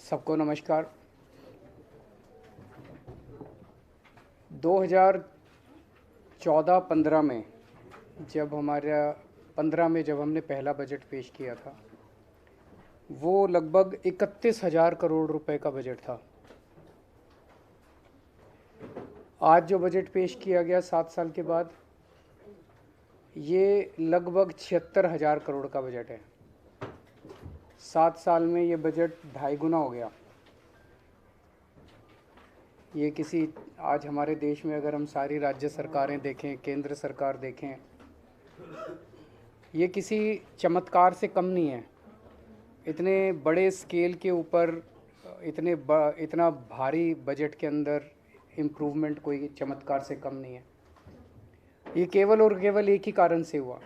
सबको नमस्कार। 2014-15 में जब हमने पहला बजट पेश किया था, वो लगभग 31,000 करोड़ रुपए का बजट था। आज जो बजट पेश किया गया 7 साल के बाद, ये लगभग 76,000 करोड़ का बजट है। 7 साल में ये बजट 2.5 गुना हो गया। ये आज हमारे देश में अगर हम सारी राज्य सरकारें देखें, केंद्र सरकार देखें, ये किसी चमत्कार से कम नहीं है। इतने बड़े स्केल के ऊपर इतना भारी बजट के अंदर इम्प्रूवमेंट कोई चमत्कार से कम नहीं है। ये केवल और केवल एक ही कारण से हुआ,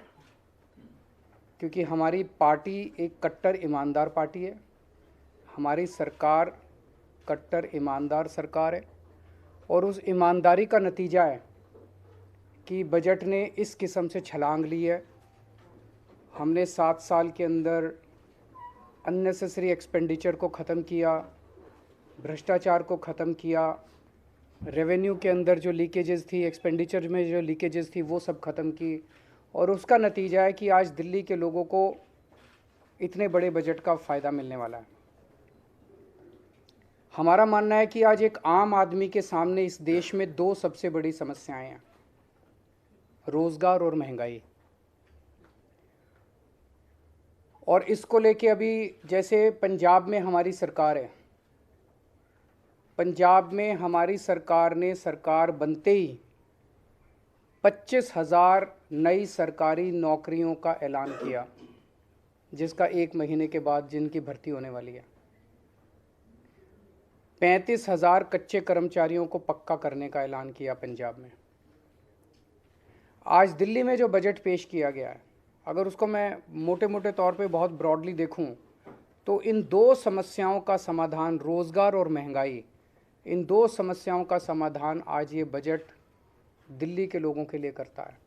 क्योंकि हमारी पार्टी एक कट्टर ईमानदार पार्टी है। हमारी सरकार कट्टर ईमानदार सरकार है, और उस ईमानदारी का नतीजा है कि बजट ने इस किस्म से छलांग ली है। हमने 7 साल के अंदर अननेसेसरी एक्सपेंडिचर को ख़त्म किया, भ्रष्टाचार को ख़त्म किया, रेवेन्यू के अंदर जो लीकेजेस थी, एक्सपेंडिचर में जो लीकेजेस थी, वो सब ख़त्म की। और उसका नतीजा है कि आज दिल्ली के लोगों को इतने बड़े बजट का फ़ायदा मिलने वाला है। हमारा मानना है कि आज एक आम आदमी के सामने इस देश में 2 सबसे बड़ी समस्याएं हैं, रोज़गार और महंगाई। और इसको लेके अभी जैसे पंजाब में हमारी सरकार है, पंजाब में हमारी सरकार ने सरकार बनते ही 25,000 नई सरकारी नौकरियों का ऐलान किया, जिसका 1 महीने के बाद जिनकी भर्ती होने वाली है। 35,000 कच्चे कर्मचारियों को पक्का करने का ऐलान किया पंजाब में। आज दिल्ली में जो बजट पेश किया गया है, अगर उसको मैं मोटे मोटे तौर पे बहुत ब्रॉडली देखूं, तो इन 2 समस्याओं का समाधान, रोज़गार और महंगाई, इन 2 समस्याओं का समाधान आज ये बजट दिल्ली के लोगों के लिए करता है।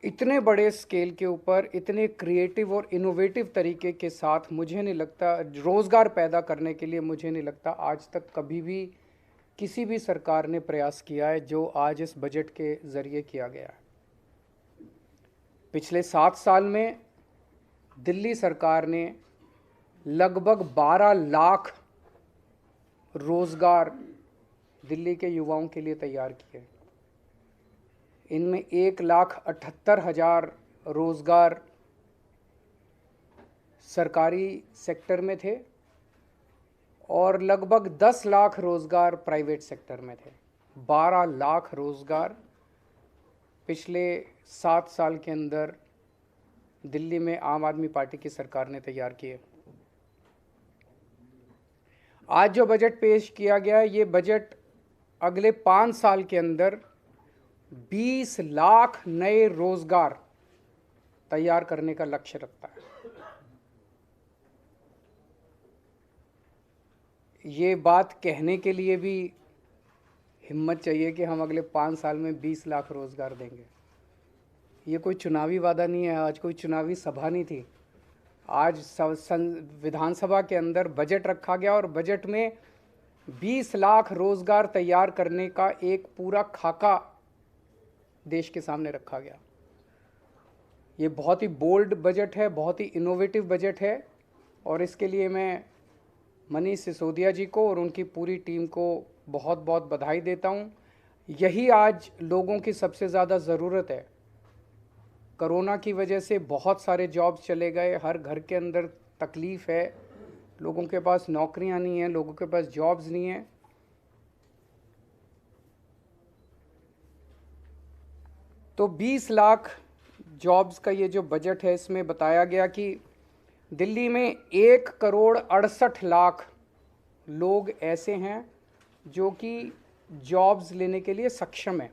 इतने बड़े स्केल के ऊपर, इतने क्रिएटिव और इनोवेटिव तरीके के साथ, मुझे नहीं लगता रोज़गार पैदा करने के लिए, मुझे नहीं लगता आज तक कभी भी किसी भी सरकार ने प्रयास किया है जो आज इस बजट के ज़रिए किया गया है। पिछले 7 साल में दिल्ली सरकार ने लगभग 12 लाख रोज़गार दिल्ली के युवाओं के लिए तैयार किए। इनमें 1,78,000 रोज़गार सरकारी सेक्टर में थे और लगभग 10 लाख रोज़गार प्राइवेट सेक्टर में थे। 12 लाख रोज़गार पिछले 7 साल के अंदर दिल्ली में आम आदमी पार्टी की सरकार ने तैयार किए। आज जो बजट पेश किया गया है, ये बजट अगले 5 साल के अंदर 20 लाख नए रोज़गार तैयार करने का लक्ष्य रखता है। ये बात कहने के लिए भी हिम्मत चाहिए कि हम अगले 5 साल में 20 लाख रोज़गार देंगे। ये कोई चुनावी वादा नहीं है, आज कोई चुनावी सभा नहीं थी। आज विधानसभा के अंदर बजट रखा गया और बजट में 20 लाख रोज़गार तैयार करने का एक पूरा खाका देश के सामने रखा गया। ये बहुत ही बोल्ड बजट है, बहुत ही इनोवेटिव बजट है, और इसके लिए मैं मनीष सिसोदिया जी को और उनकी पूरी टीम को बहुत बहुत बधाई देता हूँ। यही आज लोगों की सबसे ज़्यादा ज़रूरत है। कोरोना की वजह से बहुत सारे जॉब्स चले गए, हर घर के अंदर तकलीफ़ है, लोगों के पास नौकरियां नहीं हैं, लोगों के पास जॉब्स नहीं हैं। तो 20 लाख जॉब्स का ये जो बजट है, इसमें बताया गया कि दिल्ली में 1,68,00,000 लोग ऐसे हैं जो कि जॉब्स लेने के लिए सक्षम है।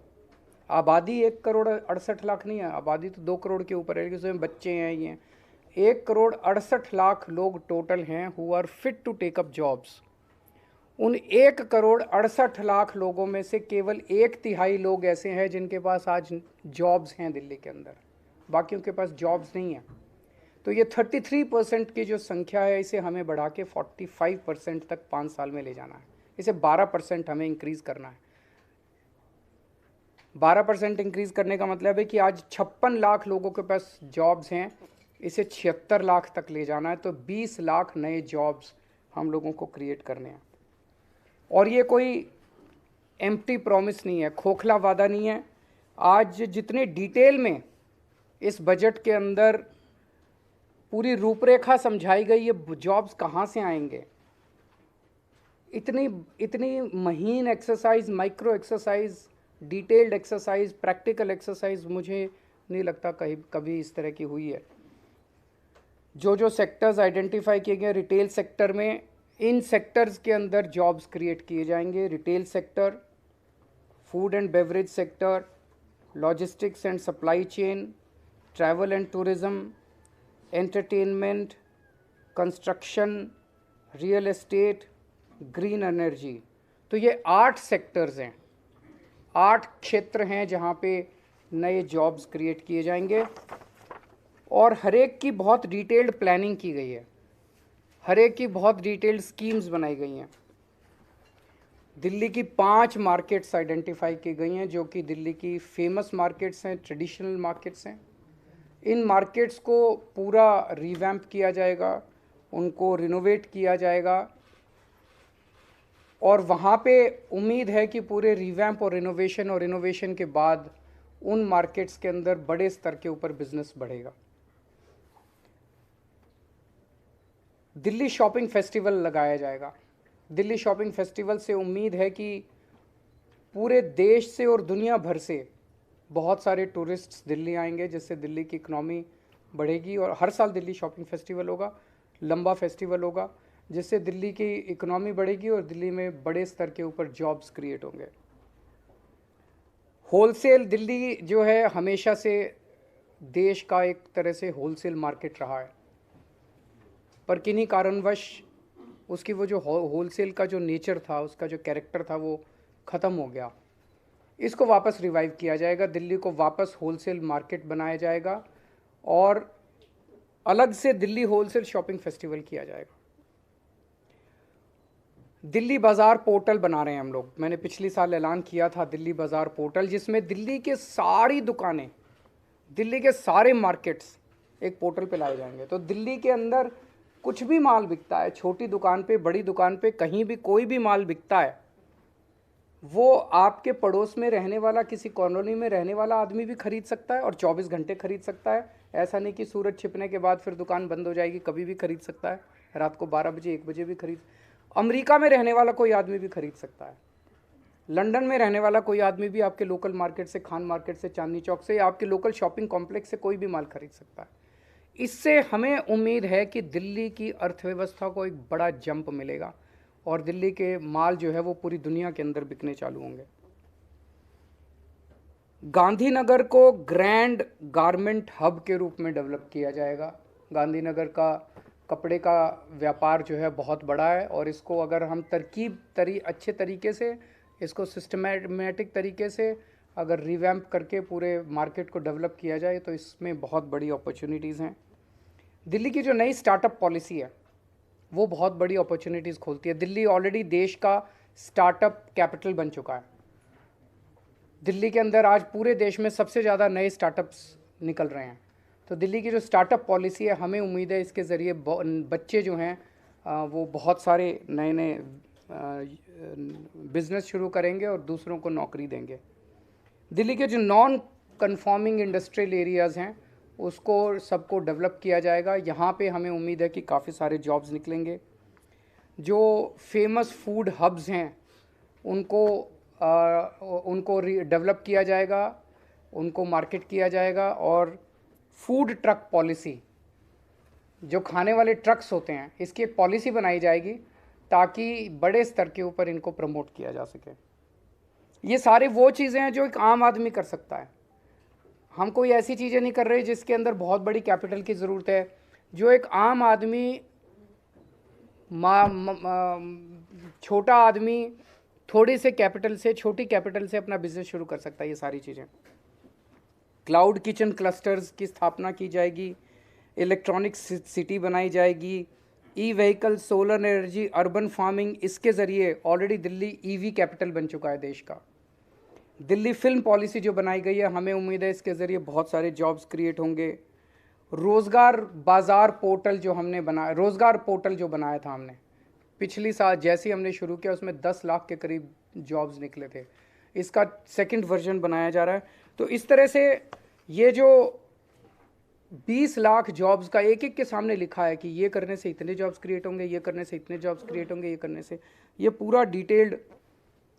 आबादी 1,68,00,000 नहीं है, आबादी तो 2 करोड़ के ऊपर है, उसमें बच्चे हैं। ये 1,68,00,000 लोग टोटल हैं who are fit to take up jobs. उन 1,68,00,000 लोगों में से केवल 1/3 लोग ऐसे हैं जिनके पास आज जॉब्स हैं दिल्ली के अंदर, बाकियों के पास जॉब्स नहीं हैं। तो ये 33% की जो संख्या है इसे हमें बढ़ा के 45% तक 5 साल में ले जाना है। इसे 12% हमें इंक्रीज़ करना है। 12% इंक्रीज़ करने का मतलब है कि आज 56 लाख लोगों के पास जॉब्स हैं, इसे 76 लाख तक ले जाना है। तो 20 लाख नए जॉब्स हम लोगों को क्रिएट करने हैं। और ये कोई एम्प्टी प्रॉमिस नहीं है, खोखला वादा नहीं है। आज जितने डिटेल में इस बजट के अंदर पूरी रूपरेखा समझाई गई, ये जॉब्स कहाँ से आएंगे, इतनी इतनी महीन exercise, micro exercise, detailed exercise, practical exercise मुझे नहीं लगता कभी इस तरह की हुई है। जो जो सेक्टर्स आइडेंटिफाई किए गए रिटेल सेक्टर में, इन सेक्टर्स के अंदर जॉब्स क्रिएट किए जाएंगे। Retail sector, food and beverage sector, logistics and supply chain, travel and tourism, entertainment, construction, real estate, green energy. तो ये 8 सेक्टर्स हैं, 8 क्षेत्र हैं जहाँ पे नए जॉब्स क्रिएट किए जाएंगे। और हर एक की बहुत डिटेल्ड प्लानिंग की गई है, हर एक की बहुत डिटेल्ड स्कीम्स बनाई गई हैं। दिल्ली की 5 मार्केट्स आइडेंटिफाई की गई हैं जो कि दिल्ली की फेमस मार्केट्स हैं, ट्रेडिशनल मार्केट्स हैं। इन मार्केट्स को पूरा रिवैम्प किया जाएगा, उनको रिनोवेट किया जाएगा। और वहाँ पे उम्मीद है कि पूरे रिवैम्प और इनोवेशन के बाद उन मार्केट्स के अंदर बड़े स्तर के ऊपर बिजनेस बढ़ेगा। दिल्ली शॉपिंग फेस्टिवल लगाया जाएगा। दिल्ली शॉपिंग फेस्टिवल से उम्मीद है कि पूरे देश से और दुनिया भर से बहुत सारे टूरिस्ट्स दिल्ली आएंगे, जिससे दिल्ली की इकनॉमी बढ़ेगी। और हर साल दिल्ली शॉपिंग फेस्टिवल होगा, लंबा फेस्टिवल होगा, जिससे दिल्ली की इकनॉमी बढ़ेगी और दिल्ली में बड़े स्तर के ऊपर जॉब्स क्रिएट होंगे। होलसेल, दिल्ली जो है हमेशा से देश का एक तरह से होलसेल मार्केट रहा है, पर किन्हीं कारणवश उसकी वो जो होलसेल का जो नेचर था, उसका जो कैरेक्टर था, वो ख़त्म हो गया। इसको वापस रिवाइव किया जाएगा, दिल्ली को वापस होलसेल मार्केट बनाया जाएगा और अलग से दिल्ली होलसेल शॉपिंग फेस्टिवल किया जाएगा। दिल्ली बाज़ार पोर्टल बना रहे हैं हम लोग। मैंने पिछली साल ऐलान किया था दिल्ली बाज़ार पोर्टल, जिसमें दिल्ली के सारी दुकानें, दिल्ली के सारे मार्केट्स एक पोर्टल पे लाए जाएंगे। तो दिल्ली के अंदर कुछ भी माल बिकता है, छोटी दुकान पे, बड़ी दुकान पे, कहीं भी कोई भी माल बिकता है, वो आपके पड़ोस में रहने वाला, किसी कॉलोनी में रहने वाला आदमी भी खरीद सकता है और 24 घंटे खरीद सकता है। ऐसा नहीं कि सूरज छिपने के बाद फिर दुकान बंद हो जाएगी, कभी भी खरीद सकता है, रात को 12 बजे 1 बजे भी खरीद। अमेरिका में रहने वाला कोई आदमी भी खरीद सकता है, लंदन में रहने वाला कोई आदमी भी आपके लोकल मार्केट से, खान मार्केट से, चांदनी चौक से, या आपके लोकल शॉपिंग कॉम्प्लेक्स से कोई भी माल खरीद सकता है। इससे हमें उम्मीद है कि दिल्ली की अर्थव्यवस्था को एक बड़ा जंप मिलेगा और दिल्ली के माल जो है वो पूरी दुनिया के अंदर बिकने चालू होंगे। गांधीनगर को ग्रैंड गारमेंट हब के रूप में डेवलप किया जाएगा। गांधीनगर का कपड़े का व्यापार जो है बहुत बड़ा है और इसको अगर हम अच्छे तरीके से, इसको सिस्टमैटिक तरीके से अगर रिवैम्प करके पूरे मार्केट को डेवलप किया जाए तो इसमें बहुत बड़ी अपॉर्चुनिटीज़ हैं। दिल्ली की जो नई स्टार्टअप पॉलिसी है वो बहुत बड़ी अपॉर्चुनिटीज़ खोलती है। दिल्ली ऑलरेडी देश का स्टार्टअप कैपिटल बन चुका है। दिल्ली के अंदर आज पूरे देश में सबसे ज़्यादा नए स्टार्टअप्स निकल रहे हैं। तो दिल्ली की जो स्टार्टअप पॉलिसी है, हमें उम्मीद है इसके ज़रिए बच्चे जो हैं वो बहुत सारे नए नए बिज़नेस शुरू करेंगे और दूसरों को नौकरी देंगे। दिल्ली के जो नॉन कन्फॉर्मिंग इंडस्ट्रियल एरियाज़ हैं उसको सबको डेवलप किया जाएगा। यहाँ पे हमें उम्मीद है कि काफ़ी सारे जॉब्स निकलेंगे। जो फेमस फूड हब्स हैं उनको डेवलप किया जाएगा, उनको मार्केट किया जाएगा। और फूड ट्रक पॉलिसी, जो खाने वाले ट्रक्स होते हैं, इसकी एक पॉलिसी बनाई जाएगी ताकि बड़े स्तर के ऊपर इनको प्रमोट किया जा सके। ये सारे वो चीज़ें हैं जो एक आम आदमी कर सकता है। हम कोई ऐसी चीज़ें नहीं कर रहे जिसके अंदर बहुत बड़ी कैपिटल की ज़रूरत है। जो एक आम आदमी, छोटा आदमी थोड़ी से कैपिटल से, छोटी कैपिटल से अपना बिजनेस शुरू कर सकता है। ये सारी चीज़ें, क्लाउड किचन क्लस्टर्स की स्थापना की जाएगी, इलेक्ट्रॉनिक सिटी बनाई जाएगी, E vehicle, solar energy, urban farming, इसके ज़रिए ऑलरेडी दिल्ली ईवी कैपिटल बन चुका है देश का। दिल्ली फिल्म पॉलिसी जो बनाई गई है, हमें उम्मीद है इसके ज़रिए बहुत सारे जॉब्स क्रिएट होंगे। रोज़गार बाज़ार पोर्टल जो हमने बनाया, रोज़गार पोर्टल जो बनाया था हमने पिछली साल, जैसे ही हमने शुरू किया उसमें 10 लाख के करीब जॉब्स निकले थे। इसका सेकंड वर्जन बनाया जा रहा है। तो इस तरह से ये जो 20 लाख जॉब्स का एक एक के सामने लिखा है कि ये करने से इतने जॉब्स क्रिएट होंगे, ये करने से इतने जॉब्स क्रिएट होंगे, ये करने से, ये पूरा डिटेल्ड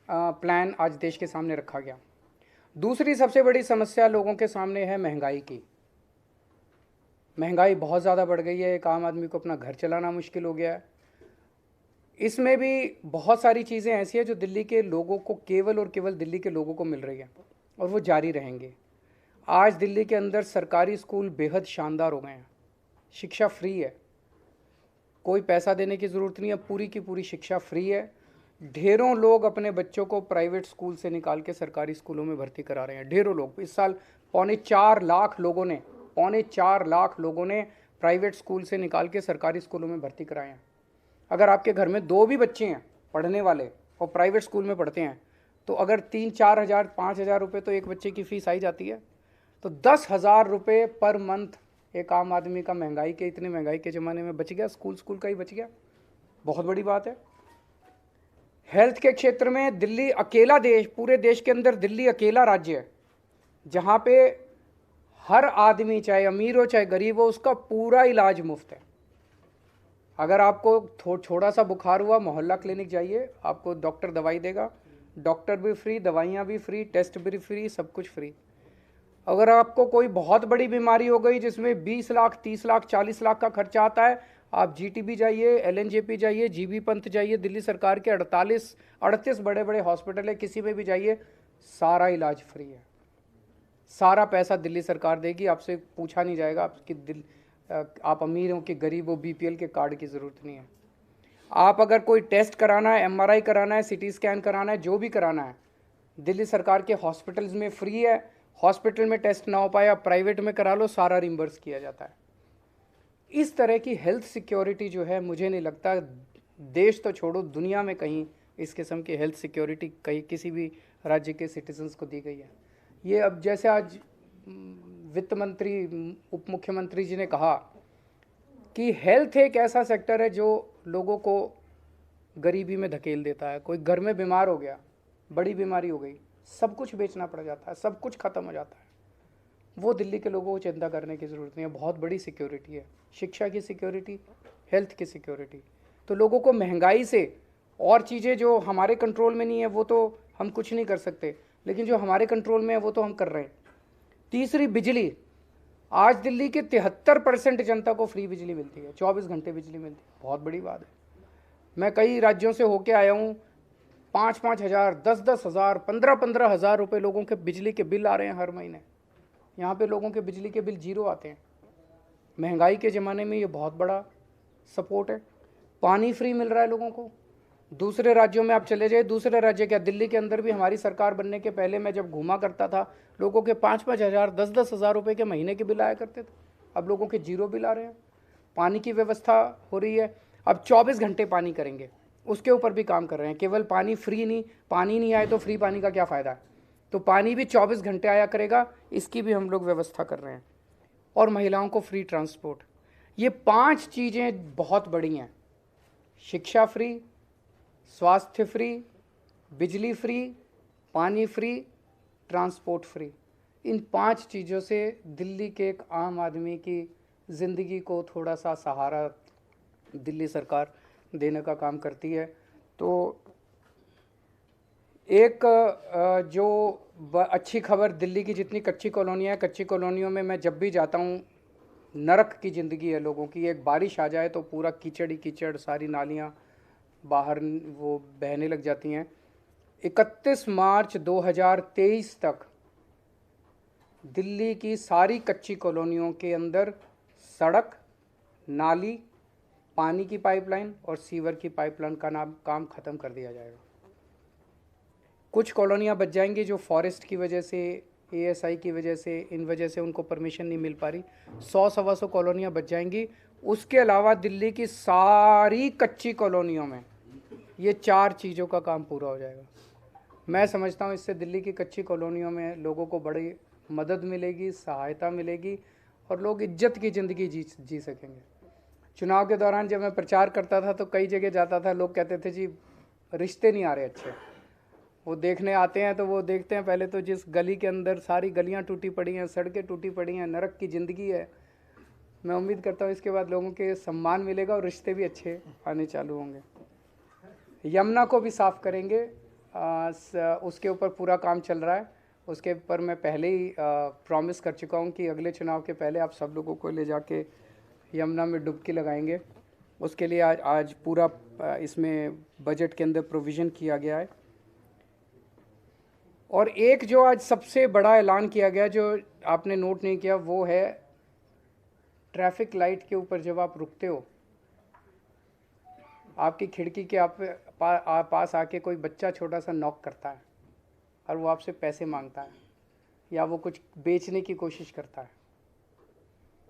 प्लान आज देश के सामने रखा गया। दूसरी सबसे बड़ी समस्या लोगों के सामने है महंगाई की। महंगाई बहुत ज़्यादा बढ़ गई है, एक आम आदमी को अपना घर चलाना मुश्किल हो गया है। इसमें भी बहुत सारी चीज़ें ऐसी हैं जो दिल्ली के लोगों को, केवल और केवल दिल्ली के लोगों को मिल रही है और वो जारी रहेंगे। आज दिल्ली के अंदर सरकारी स्कूल बेहद शानदार हो गए हैं, शिक्षा फ्री है, कोई पैसा देने की ज़रूरत नहीं है, पूरी की पूरी शिक्षा फ्री है। ढेरों लोग अपने बच्चों को प्राइवेट स्कूल से निकाल के सरकारी स्कूलों में भर्ती करा रहे हैं, ढेरों लोग। इस साल 4.25 लाख लोगों ने प्राइवेट स्कूल से निकाल के सरकारी स्कूलों में भर्ती कराए हैं। अगर आपके घर में 2 भी बच्चे हैं पढ़ने वाले और प्राइवेट स्कूल में पढ़ते हैं, तो अगर 3-4 हज़ार 5 हज़ार रुपये तो एक बच्चे की फ़ीस आई जाती है। तो 10,000 रुपये पर मंथ एक आम आदमी का महंगाई के, इतनी महंगाई के ज़माने में बच गया, स्कूल का ही बच गया, बहुत बड़ी बात है। हेल्थ के क्षेत्र में दिल्ली अकेला देश, पूरे देश के अंदर दिल्ली अकेला राज्य है जहाँ पे हर आदमी, चाहे अमीर हो चाहे गरीब हो, उसका पूरा इलाज मुफ्त है। अगर आपको थोड़ा सा बुखार हुआ, मोहल्ला क्लिनिक जाइए, आपको डॉक्टर दवाई देगा, डॉक्टर भी फ्री, दवाइयाँ भी फ्री, टेस्ट भी फ्री, सब कुछ फ्री। अगर आपको कोई बहुत बड़ी बीमारी हो गई जिसमें 20 लाख, 30 लाख, 40 लाख का खर्चा आता है, आप जीटीबी जाइए, एलएनजेपी जाइए, जीबी पंत जाइए, दिल्ली सरकार के 38 बड़े बड़े हॉस्पिटल है, किसी में भी जाइए, सारा इलाज फ्री है, सारा पैसा दिल्ली सरकार देगी, आपसे पूछा नहीं जाएगा आप अमीर हो कि गरीब हो, बीपीएल के कार्ड की ज़रूरत नहीं है। आप अगर कोई टेस्ट कराना है, एमआरआई कराना है, सीटी स्कैन कराना है, जो भी कराना है, दिल्ली सरकार के हॉस्पिटल्स में फ्री है। हॉस्पिटल में टेस्ट ना हो पाए, आप प्राइवेट में करा लो, सारा रिम्बर्स किया जाता है। इस तरह की हेल्थ सिक्योरिटी जो है, मुझे नहीं लगता देश तो छोड़ो, दुनिया में कहीं इस किस्म की हेल्थ सिक्योरिटी कहीं किसी भी राज्य के सिटीजन्स को दी गई है। ये अब जैसे आज वित्त मंत्री, उप मुख्यमंत्री जी ने कहा कि हेल्थ एक ऐसा सेक्टर है जो लोगों को गरीबी में धकेल देता है। कोई घर में बीमार हो गया, बड़ी बीमारी हो गई, सब कुछ बेचना पड़ जाता है, सब कुछ ख़त्म हो जाता है। वो दिल्ली के लोगों को चिंता करने की ज़रूरत नहीं है, बहुत बड़ी सिक्योरिटी है, शिक्षा की सिक्योरिटी, हेल्थ की सिक्योरिटी। तो लोगों को महंगाई से और चीज़ें जो हमारे कंट्रोल में नहीं है वो तो हम कुछ नहीं कर सकते, लेकिन जो हमारे कंट्रोल में है वो तो हम कर रहे हैं। तीसरी, बिजली। आज दिल्ली के 73% जनता को फ्री बिजली मिलती है, 24 घंटे बिजली मिलती है, बहुत बड़ी बात है। मैं कई राज्यों से होके आया हूँ, 5-5 हज़ार, 10-10 हज़ार, 15-15 हज़ार रुपये लोगों के बिजली के बिल आ रहे हैं हर महीने। यहाँ पे लोगों के बिजली के बिल 0 आते हैं। महंगाई के ज़माने में ये बहुत बड़ा सपोर्ट है। पानी फ्री मिल रहा है लोगों को। दूसरे राज्यों में आप चले जाइए, दूसरे राज्य क्या, दिल्ली के अंदर भी हमारी सरकार बनने के पहले मैं जब घूमा करता था, लोगों के 5-5 हज़ार, 10-10 हज़ार रुपये के महीने के बिल आया करते थे। अब लोगों के 0 बिल आ रहे हैं। पानी की व्यवस्था हो रही है, अब 24 घंटे पानी करेंगे, उसके ऊपर भी काम कर रहे हैं। केवल पानी फ्री नहीं, पानी नहीं आए तो फ्री पानी का क्या फ़ायदा है, तो पानी भी 24 घंटे आया करेगा, इसकी भी हम लोग व्यवस्था कर रहे हैं। और महिलाओं को फ्री ट्रांसपोर्ट। ये 5 चीज़ें बहुत बड़ी हैं, शिक्षा फ्री, स्वास्थ्य फ्री, बिजली फ्री, पानी फ्री, ट्रांसपोर्ट फ्री। इन 5 चीज़ों से दिल्ली के एक आम आदमी की ज़िंदगी को थोड़ा सा सहारा दिल्ली सरकार देने का काम करती है। तो एक जो अच्छी खबर, दिल्ली की जितनी कच्ची कॉलोनियाँ हैं, कच्ची कॉलोनियों में मैं जब भी जाता हूँ, नरक की ज़िंदगी है लोगों की। एक बारिश आ जाए तो पूरा कीचड़ ही कीचड़, सारी नालियाँ बाहर वो बहने लग जाती हैं। 31 मार्च 2023 तक दिल्ली की सारी कच्ची कॉलोनियों के अंदर सड़क, नाली, पानी की पाइपलाइन और सीवर की पाइपलाइन का काम ख़त्म कर दिया जाएगा। कुछ कॉलोनियाँ बच जाएंगी जो फॉरेस्ट की वजह से ASI की वजह से, इन वजह से उनको परमिशन नहीं मिल पा रही। 100-125 कॉलोनियाँ बच जाएंगी। उसके अलावा दिल्ली की सारी कच्ची कॉलोनियों में ये 4 चीज़ों का काम पूरा हो जाएगा। मैं समझता हूँ इससे दिल्ली की कच्ची कॉलोनियों में लोगों को बड़ी मदद मिलेगी, सहायता मिलेगी और लोग इज्जत की ज़िंदगी जी सकेंगे। चुनाव के दौरान जब मैं प्रचार करता था तो कई जगह जाता था, लोग कहते थे जी रिश्ते नहीं आ रहे अच्छे। वो देखने आते हैं तो वो देखते हैं पहले तो जिस गली के अंदर सारी गलियां टूटी पड़ी हैं, सड़कें टूटी पड़ी हैं, नरक की ज़िंदगी है। मैं उम्मीद करता हूँ इसके बाद लोगों के सम्मान मिलेगा और रिश्ते भी अच्छे आने चालू होंगे। यमुना को भी साफ़ करेंगे, उसके ऊपर पूरा काम चल रहा है। उसके ऊपर मैं पहले ही प्रॉमिस कर चुका हूँ कि अगले चुनाव के पहले आप सब लोगों को ले जाके यमुना में डुबकी लगाएंगे। उसके लिए आज पूरा इसमें बजट के अंदर प्रोविज़न किया गया है। और एक जो आज सबसे बड़ा ऐलान किया गया जो आपने नोट नहीं किया, वो है ट्रैफिक लाइट के ऊपर जब आप रुकते हो, आपकी खिड़की के पास आके कोई बच्चा छोटा सा नॉक करता है और वो आपसे पैसे मांगता है या वो कुछ बेचने की कोशिश करता है,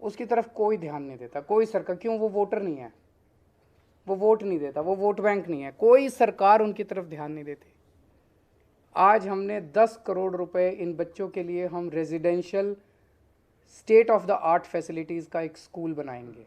उसकी तरफ कोई ध्यान नहीं देता कोई सरकार। क्यों? वो वोटर नहीं है, वो वोट नहीं देता, वो वोट बैंक नहीं है, कोई सरकार उनकी तरफ ध्यान नहीं देती। आज हमने 10 करोड़ रुपए इन बच्चों के लिए हम residential state of the art facilities का एक स्कूल बनाएंगे।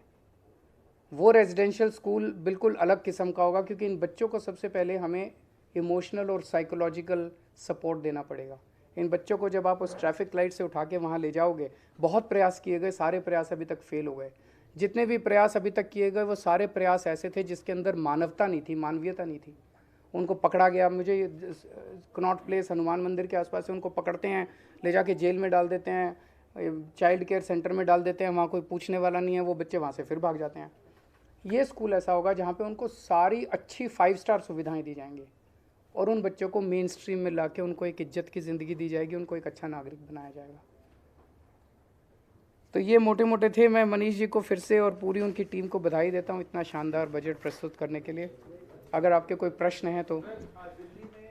वो रेजिडेंशियल स्कूल बिल्कुल अलग किस्म का होगा क्योंकि इन बच्चों को सबसे पहले हमें इमोशनल और साइकोलॉजिकल सपोर्ट देना पड़ेगा। इन बच्चों को जब आप उस ट्रैफिक लाइट से उठा के वहाँ ले जाओगे, बहुत प्रयास किए गए, सारे प्रयास अभी तक फेल हो गए। जितने भी प्रयास अभी तक किए गए वो सारे प्रयास ऐसे थे जिसके अंदर मानवता नहीं थी, मानवीयता नहीं थी। उनको पकड़ा गया, मुझे कनॉट प्लेस हनुमान मंदिर के आसपास से उनको पकड़ते हैं, ले जाके जेल में डाल देते हैं, चाइल्ड केयर सेंटर में डाल देते हैं, वहाँ कोई पूछने वाला नहीं है, वो बच्चे वहाँ से फिर भाग जाते हैं। ये स्कूल ऐसा होगा जहाँ पे उनको सारी अच्छी 5 स्टार सुविधाएं दी जाएंगी और उन बच्चों को मेन स्ट्रीम में लाके उनको एक इज्जत की ज़िंदगी दी जाएगी, उनको एक अच्छा नागरिक बनाया जाएगा। तो ये मोटे मोटे थे। मैं मनीष जी को फिर से और पूरी उनकी टीम को बधाई देता हूँ इतना शानदार बजट प्रस्तुत करने के लिए। अगर आपके कोई प्रश्न हैं तो। दिल्ली में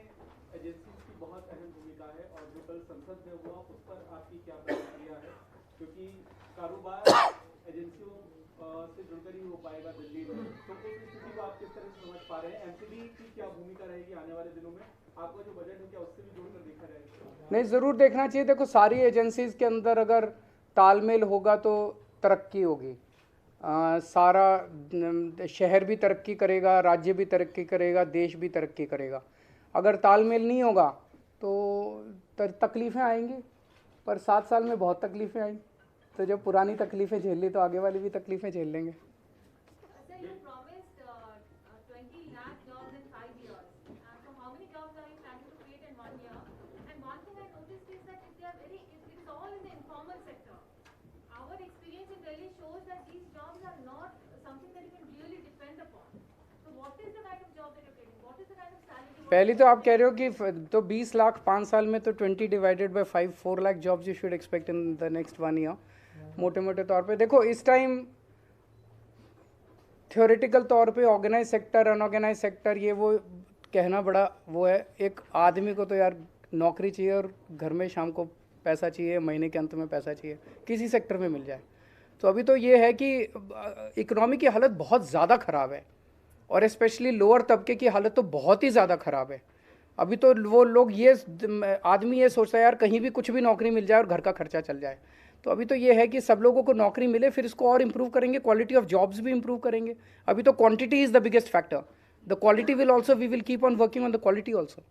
एजेंसी की बहुत अहम भूमिका है और जो कल संसद में हुआ उस पर आपकी क्या प्रतिक्रिया है, क्योंकि कारोबार एजेंसियों से जुड़कर ही हो पाएगा दिल्ली में, तो उस स्थिति को आप किस तरह से समझ पा रहे हैं? MCD की क्या भूमिका रहेगी आने वाले दिनों में? आपका जो बजट है क्या उससे भी जोड़कर देखा जाएगा? नहीं, ज़रूर देखना चाहिए। देखो, सारी एजेंसीज़ के अंदर अगर तालमेल होगा तो तरक्की होगी। सारा शहर भी तरक्की करेगा, राज्य भी तरक्की करेगा, देश भी तरक्की करेगा। अगर तालमेल नहीं होगा तो तकलीफ़ें आएंगी, पर 7 साल में बहुत तकलीफ़ें आई, तो जब पुरानी तकलीफ़ें झेल ली तो आगे वाली भी तकलीफ़ें झेल लेंगे। पहली तो आप कह रहे हो कि तो 20 लाख 5 साल में, तो 20 divided by 5 4 lakh jobs you should expect in the next 1 year. मोटे मोटे तौर पे देखो, इस टाइम थ्योरेटिकल तौर पे ऑर्गेनाइज सेक्टर, अनऑर्गेनाइज सेक्टर, ये वो कहना बड़ा वो है। एक आदमी को तो यार नौकरी चाहिए और घर में शाम को पैसा चाहिए, महीने के अंत में पैसा चाहिए, किसी सेक्टर में मिल जाए। तो अभी तो ये है कि इकोनॉमी की हालत बहुत ज़्यादा ख़राब है और स्पेशली लोअर तबके की हालत तो बहुत ही ज़्यादा ख़राब है। अभी तो वो लोग आदमी ये सोचता है यार कहीं भी कुछ भी नौकरी मिल जाए और घर का खर्चा चल जाए। तो अभी तो ये है कि सब लोगों को नौकरी मिले, फिर इसको और इम्प्रूव करेंगे, क्वालिटी ऑफ जॉब्स भी इम्प्रूव करेंगे। अभी तो quantity is the biggest factor, the quality will also, we will keep on working on the quality also.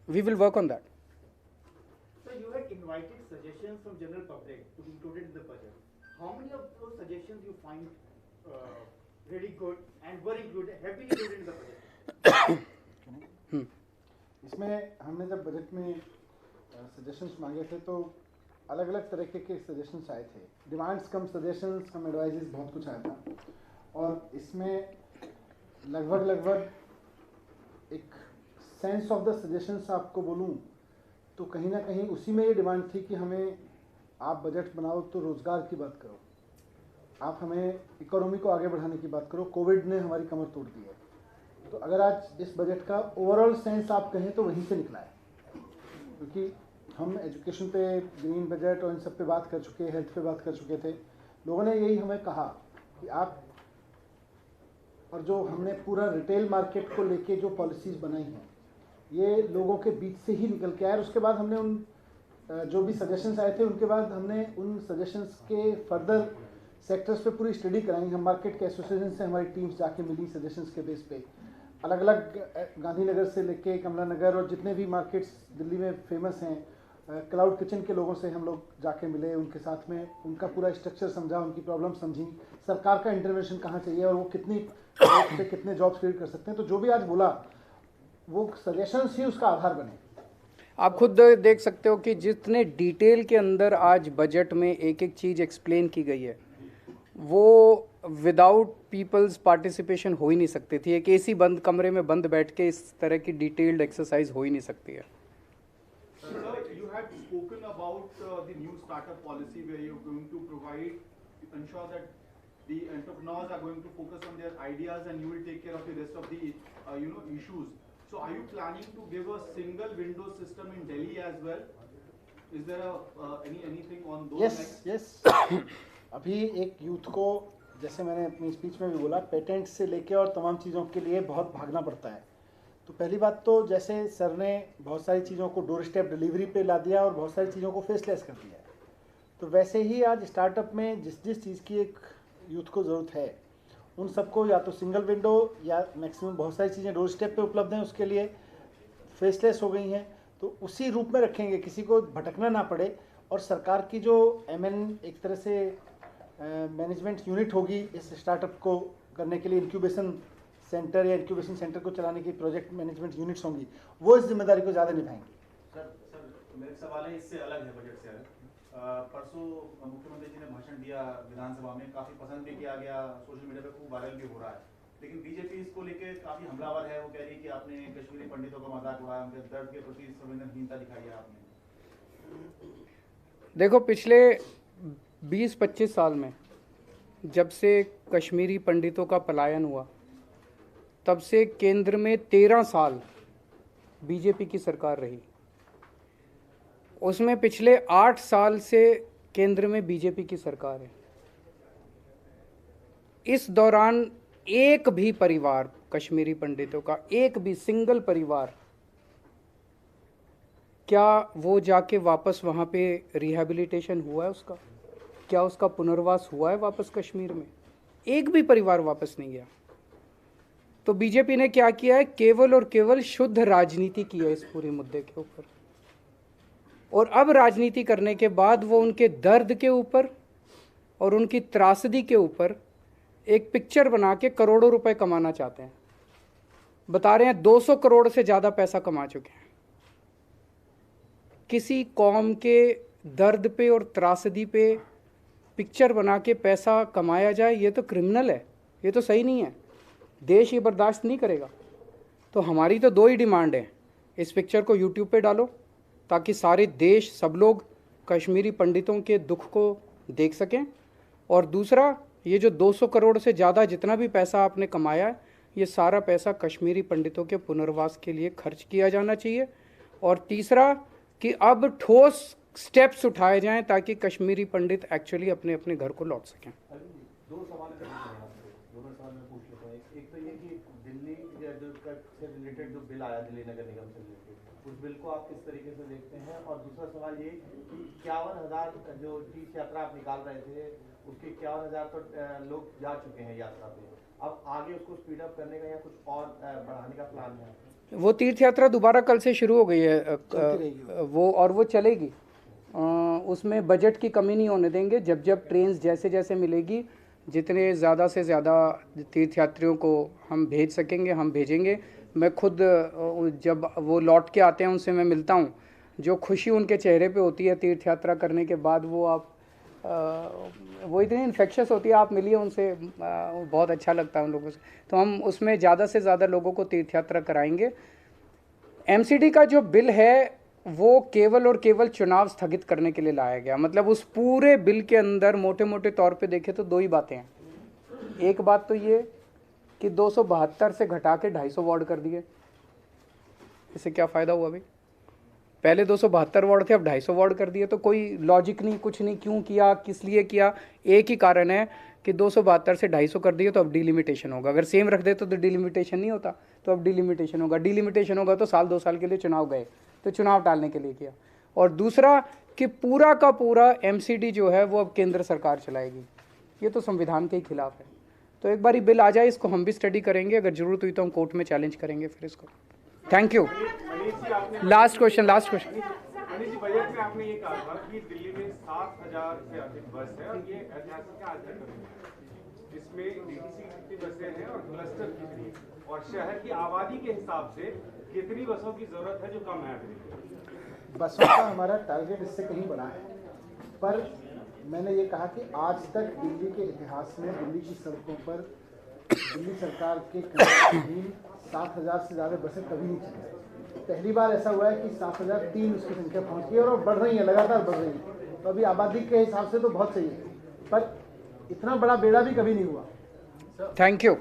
We will work on that. So you had invited suggestions from general public to be included in the budget. How many of those suggestions you find really good and were included, have been included in the budget? इसमें हमने जब budget में suggestions मांगे थे तो अलग अलग तरीके के सजेशंस आए थे। डिमांड्स कम सजेशंस कम एडवाइजेस बहुत कुछ आया था और इसमें लगभग एक सेंस ऑफ द सजेशंस आपको बोलूं तो कहीं ना कहीं उसी में ये डिमांड थी कि हमें आप बजट बनाओ तो रोज़गार की बात करो, आप हमें इकोनॉमी को आगे बढ़ाने की बात करो। कोविड ने हमारी कमर तोड़ दी है, तो अगर आज इस बजट का ओवरऑल सेंस आप कहें तो वहीं से निकला है, क्योंकि हम एजुकेशन पे, ग्रीन बजट और इन सब पे बात कर चुके, हेल्थ पे बात कर चुके थे। लोगों ने यही हमें कहा कि आप, और जो हमने पूरा रिटेल मार्केट को लेके जो पॉलिसीज़ बनाई हैं ये लोगों के बीच से ही निकल के आए। और उसके बाद हमने उन जो भी सजेशंस आए थे उनके बाद हमने उन सजेशंस के फर्दर सेक्टर्स पे पूरी स्टडी कराई। हम मार्केट के एसोसिएशन से हमारी टीम्स जाके मिली सजेशंस के बेस पे, अलग अलग गांधीनगर से लेके कमला नगर और जितने भी मार्केट्स दिल्ली में फेमस हैं, क्लाउड किचन के लोगों से हम लोग जाके मिले, उनके साथ में उनका पूरा स्ट्रक्चर समझा, उनकी प्रॉब्लम समझी, सरकार का इंटरवेंशन कहाँ चाहिए और वो कितनी से कितने जॉब्स क्रिएट कर सकते हैं। तो जो भी आज बोला वो सजेशंस ही उसका आधार बने। आप खुद देख सकते हो कि जितने डिटेल के अंदर आज बजट में एक एक चीज़ एक्सप्लेन की गई है वो विदाउट पीपल्स पार्टिसिपेशन हो ही नहीं सकती थी। एक एसी बंद कमरे में बंद बैठ के इस तरह की डिटेल्ड एक्सरसाइज हो ही नहीं सकती है। Sir, you had spoken about the new startup policy where you're going to provide, ensure that the entrepreneurs are going to focus on their ideas and you will take care of the rest of the issues. So are you planning to give a single window system in Delhi as well? Is there anything on those lines? yes. अभी एक youth को, जैसे मैंने अपनी speech में भी बोला, patent से लेके और तमाम चीज़ों के लिए बहुत भागना पड़ता है। तो पहली बात तो जैसे सर ने बहुत सारी चीज़ों को डोर स्टेप डिलीवरी पे ला दिया और बहुत सारी चीज़ों को फेसलेस कर दिया है, तो वैसे ही आज स्टार्टअप में जिस जिस चीज़ की एक यूथ को ज़रूरत है उन सबको या तो सिंगल विंडो या मैक्सिमम बहुत सारी चीज़ें डोर स्टेप पे उपलब्ध हैं, उसके लिए फेसलेस हो गई हैं, तो उसी रूप में रखेंगे, किसी को भटकना ना पड़े। और सरकार की जो एक तरह से मैनेजमेंट यूनिट होगी इस स्टार्टअप को करने के लिए, इंक्यूबेशन सेंटर या इंक्यूबेशन सेंटर को चलाने की प्रोजेक्ट मैनेजमेंट यूनिट्स होंगी, वो इस जिम्मेदारी को ज़्यादा निभाएंगी। सर मेरे सवाल है इससे अलग है, बजट से अलग। परसों मुख्यमंत्री जी ने भाषण दिया विधानसभा में, काफ़ी पसंद भी किया गया, सोशल मीडिया पे खूब वायरल भी हो रहा है, लेकिन बीजेपी इसको लेके काफ़ी हमलावर है। वो कह रही है कि आपने कश्मीरी पंडितों का मजाक उड़ाया, उनके दर्द के प्रति संवेदनहीनता दिखाई है आपने। देखो पिछले 20-25 साल में जब से कश्मीरी पंडितों का पलायन हुआ तब से केंद्र में 13 साल बीजेपी की सरकार रही, उसमें पिछले 8 साल से केंद्र में बीजेपी की सरकार है। इस दौरान एक भी परिवार, कश्मीरी पंडितों का एक भी सिंगल परिवार, क्या वो जाके वापस वहाँ पे रिहैबिलिटेशन हुआ है उसका? क्या उसका पुनर्वास हुआ है वापस कश्मीर में? एक भी परिवार वापस नहीं गया। तो बीजेपी ने क्या किया है? केवल और केवल शुद्ध राजनीति की है इस पूरे मुद्दे के ऊपर, और अब राजनीति करने के बाद वो उनके दर्द के ऊपर और उनकी त्रासदी के ऊपर एक पिक्चर बना के करोड़ों रुपए कमाना चाहते हैं। बता रहे हैं 200 करोड़ से ज़्यादा पैसा कमा चुके हैं। किसी कौम के दर्द पे और त्रासदी पे पिक्चर बना के पैसा कमाया जाए, ये तो क्रिमिनल है, ये तो सही नहीं है, देश ये बर्दाश्त नहीं करेगा। तो हमारी तो 2 ही डिमांड है, इस पिक्चर को यूट्यूब पे डालो ताकि सारे देश, सब लोग कश्मीरी पंडितों के दुख को देख सकें, और दूसरा ये जो 200 करोड़ से ज़्यादा जितना भी पैसा आपने कमाया है, ये सारा पैसा कश्मीरी पंडितों के पुनर्वास के लिए खर्च किया जाना चाहिए। और तीसरा कि अब ठोस स्टेप्स उठाए जाएं ताकि कश्मीरी पंडित एक्चुअली अपने अपने घर को लौट सकें। 2 सवाल दोनों सवाल मैं पूछ लेता हूँ। एक तो ये कि दिल्ली से रिलेटेड जो बिल आया दिल्ली नगर निगम से रिलेटेड, उस बिल को आप किस तरीके से देखते हैं? और दूसरा सवाल ये कि 51,000 जो तीर्थ यात्रा आप निकाल रहे थे, उसके 51,000 तो लोग जा चुके हैं यात्रा पे, अब आगे उसको स्पीड अप करने का या कुछ और बढ़ाने का प्लान है? वो तीर्थ यात्रा दोबारा कल से शुरू हो गई है वो, और वो चलेगी। उसमें बजट की कमी नहीं होने देंगे। जब जब ट्रेन जैसे जैसे मिलेगी, जितने ज़्यादा से ज़्यादा तीर्थयात्रियों को हम भेज सकेंगे हम भेजेंगे। मैं खुद जब वो लौट के आते हैं उनसे मैं मिलता हूँ, जो खुशी उनके चेहरे पे होती है तीर्थ यात्रा करने के बाद, वो इतनी इन्फेक्शस होती है। आप मिलिए उनसे, बहुत अच्छा लगता है उन लोगों से। तो हम उसमें ज़्यादा से ज़्यादा लोगों को तीर्थ यात्रा कराएंगे। एमसीडी का जो बिल है वो केवल और केवल चुनाव स्थगित करने के लिए लाया गया। मतलब उस पूरे बिल के अंदर मोटे मोटे तौर पे देखें तो 2 ही बातें हैं। एक बात तो ये कि 272 से घटा के 250 वार्ड कर दिए। इससे क्या फ़ायदा हुआ भाई? पहले 272 वार्ड थे, अब 250 वार्ड कर दिए। तो कोई लॉजिक नहीं, कुछ नहीं। क्यों किया, किस लिए किया? एक ही कारण है कि 272 से 250 कर दिए तो अब डिलिमिटेशन होगा। अगर सेम रख देते तो डिलिमिटेशन नहीं होता, तो अब डिलिमिटेशन होगा। डिलिमिटेशन होगा तो साल 2 साल के लिए चुनाव गए, तो चुनाव टालने के लिए किया। और दूसरा कि पूरा का पूरा MCD जो है वो अब केंद्र सरकार चलाएगी, ये तो संविधान के ही खिलाफ है। तो एक बार बिल आ जाए, इसको हम भी स्टडी करेंगे, अगर जरूरत हुई तो हम कोर्ट में चैलेंज करेंगे फिर इसको। Thank you. Last question. Manish ji, budget में आपने ये कहा था कि दिल्ली में 7,000 से अधिक बस है और ये ऐतिहासिक है आज तक। इसमें DTC कितनी बसें हैं और क्लस्टर कितनी, और शहर की आबादी के हिसाब से कितनी बसों की जरूरत है जो कम है? बसों का हमारा टारगेट इससे कहीं बड़ा है, पर मैंने ये कहा कि आज तक दिल्ली के इतिहास में दिल्ली की सड़कों पर दिल्ली सरकार के अधीन 7,000 से ज़्यादा बसें कभी नहीं चली। पहली बार ऐसा हुआ है कि 7,003 उसकी संख्या पहुंच गई और बढ़ रही है, लगातार बढ़ रही है। तो अभी आबादी के हिसाब से तो बहुत सही है, पर इतना बड़ा बेड़ा भी कभी नहीं हुआ। Thank you.